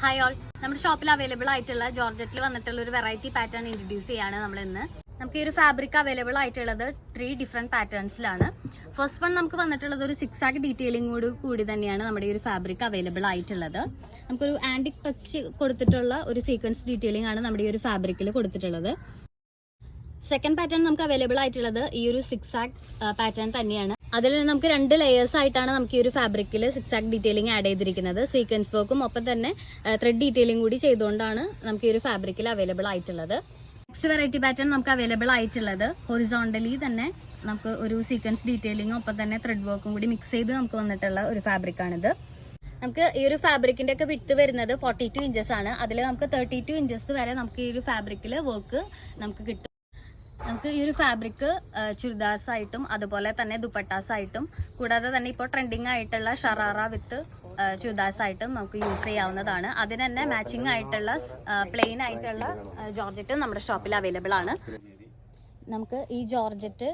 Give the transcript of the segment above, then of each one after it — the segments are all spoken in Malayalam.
ഹായ് ഓൾ, നമ്മുടെ ഷോപ്പിൽ അവൈലബിൾ ആയിട്ടുള്ള ജോർജറ്റിൽ വന്നിട്ടുള്ള ഒരു വെറൈറ്റി പാറ്റേൺ ഇൻട്രൊഡ്യൂസ് ചെയ്യാണ് നമ്മൾ ഇന്ന്. നമുക്ക് ഈ ഒരു ഫാബ്രിക് അവൈലബിൾ ആയിട്ടുള്ളത് 3 ഡിഫറെന്റ് പാറ്റേൺസിലാണ്. ഫസ്റ്റ് വൺ നമുക്ക് വന്നിട്ടുള്ളത് ഒരു 6 ആഗ് ഡീറ്റെയിലിംഗോട് കൂടി തന്നെയാണ് നമ്മുടെ ഈ ഒരു ഫാബ്രിക് അവൈലബിൾ ആയിട്ടുള്ളത്. നമുക്കൊരു ആന്റിക് ടച്ച് കൊടുത്തിട്ടുള്ള ഒരു സീക്വൻസ് ഡീറ്റെയിലിംഗ് ആണ് നമ്മുടെ ഈ ഒരു ഫാബ്രിക്കിൽ കൊടുത്തിട്ടുള്ളത്. സെക്കൻഡ് പാറ്റേൺ നമുക്ക് അവൈലബിൾ ആയിട്ടുള്ളത് ഈ ഒരു 6 ആഗ് പാറ്റേൺ തന്നെയാണ്. അതിൽ നമുക്ക് 2 ലെയേഴ്സ് ആയിട്ടാണ് നമുക്ക് ഈ ഒരു ഫാബ്രിക്കിൽ 6 ആഗ് ഡീറ്റെയിലിംഗ് ആഡ് ചെയ്തിരിക്കുന്നത്. സീക്വൻസ് വർക്കും ഒപ്പം തന്നെ ത്രെഡ് ഡീറ്റെയിലിംഗ് കൂടി ചെയ്തുകൊണ്ടാണ് നമുക്ക് ഈ ഒരു ഫാബ്രിക്കിൽ അവൈലബിൾ ആയിട്ടുള്ളത്. നെക്സ്റ്റ് വെറൈറ്റി പാറ്റേൺ നമുക്ക് അവൈലബിൾ ആയിട്ടുള്ളത് ഹൊറിസോണ്ടലി തന്നെ നമുക്ക് ഒരു സീക്വൻസ് ഡീറ്റെയിലിംഗും ഒപ്പം തന്നെ ത്രെഡ് വർക്കും കൂടി മിക്സ് ചെയ്ത് നമുക്ക് വന്നിട്ടുള്ള ഒരു ഫാബ്രിക്കാണിത്. നമുക്ക് ഈ ഒരു ഫാബ്രിക്കിന്റെ ഒക്കെ വിട്ട് വരുന്നത് 42 ഇഞ്ചസ് ആണ്. അതിൽ നമുക്ക് 32 ഇഞ്ചസ് വരെ നമുക്ക് ഈ ഒരു ഫാബ്രിക്കിൽ വർക്ക് നമുക്ക് കിട്ടും. നമുക്ക് ഈ ഒരു ഫാബ്രിക് ചുരിദാർസ് ആയിട്ടും അതുപോലെ തന്നെ ദുപ്പട്ടാസ് ആയിട്ടും കൂടാതെ തന്നെ ഇപ്പോൾ ട്രെൻഡിങ് ആയിട്ടുള്ള ഷറാറ വിത്ത് ചുരിദാർസ് ആയിട്ടും നമുക്ക് യൂസ് ചെയ്യാവുന്നതാണ്. അതിന് തന്നെ മാച്ചിങ് ആയിട്ടുള്ള പ്ലെയിൻ ആയിട്ടുള്ള ജോർജറ്റ് നമ്മുടെ ഷോപ്പിൽ അവൈലബിൾ ആണ്. നമുക്ക് ഈ georgette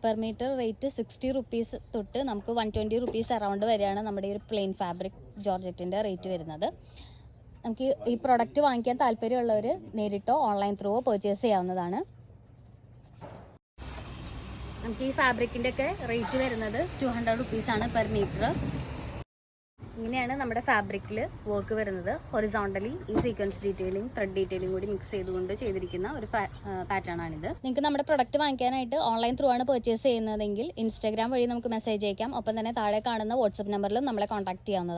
per metre rate 60 rupees തൊട്ട് നമുക്ക് 120 റുപ്പീസ് അറൗണ്ട് വരെയാണ് നമ്മുടെ ഈ ഒരു പ്ലെയിൻ ഫാബ്രിക് ജോർജറ്റിൻ്റെ റേറ്റ് വരുന്നത്. നമുക്ക് ഈ പ്രൊഡക്റ്റ് വാങ്ങിക്കാൻ താല്പര്യമുള്ളവർ നേരിട്ടോ ഓൺലൈൻ ത്രൂവോ പർച്ചേസ് ചെയ്യാവുന്നതാണ്. നമുക്ക് ഈ ഫാബ്രിക്കിൻ്റെ ഒക്കെ റേറ്റ് വരുന്നത് 200 റുപ്പീസാണ് പെർ മീറ്റർ. ഇങ്ങനെയാണ് നമ്മുടെ ഫാബ്രിക്കിൽ വർക്ക് വരുന്നത്. ഹൊറിസോണ്ടലി ഈ സീക്വൻസ് ഡീറ്റെയിലിംഗ് ത്രെഡ് ഡീറ്റെയിലിംഗ് കൂടി മിക്സ് ചെയ്തുകൊണ്ട് ചെയ്തിരിക്കുന്ന ഒരു പാറ്റേൺ ആണിത്. നിങ്ങൾക്ക് നമ്മുടെ പ്രൊഡക്റ്റ് വാങ്ങിക്കാനായിട്ട് ഓൺലൈൻ ത്രൂ ആണ് പർച്ചേസ് ചെയ്യുന്നതെങ്കിൽ ഇൻസ്റ്റാഗ്രാം വഴി നമുക്ക് മെസ്സേജ് അയക്കാം. ഒപ്പം തന്നെ താഴെ കാണുന്ന വാട്സപ്പ് നമ്പറിലും നമ്മളെ കോൺടാക്ട് ചെയ്യാവുന്നതാണ്.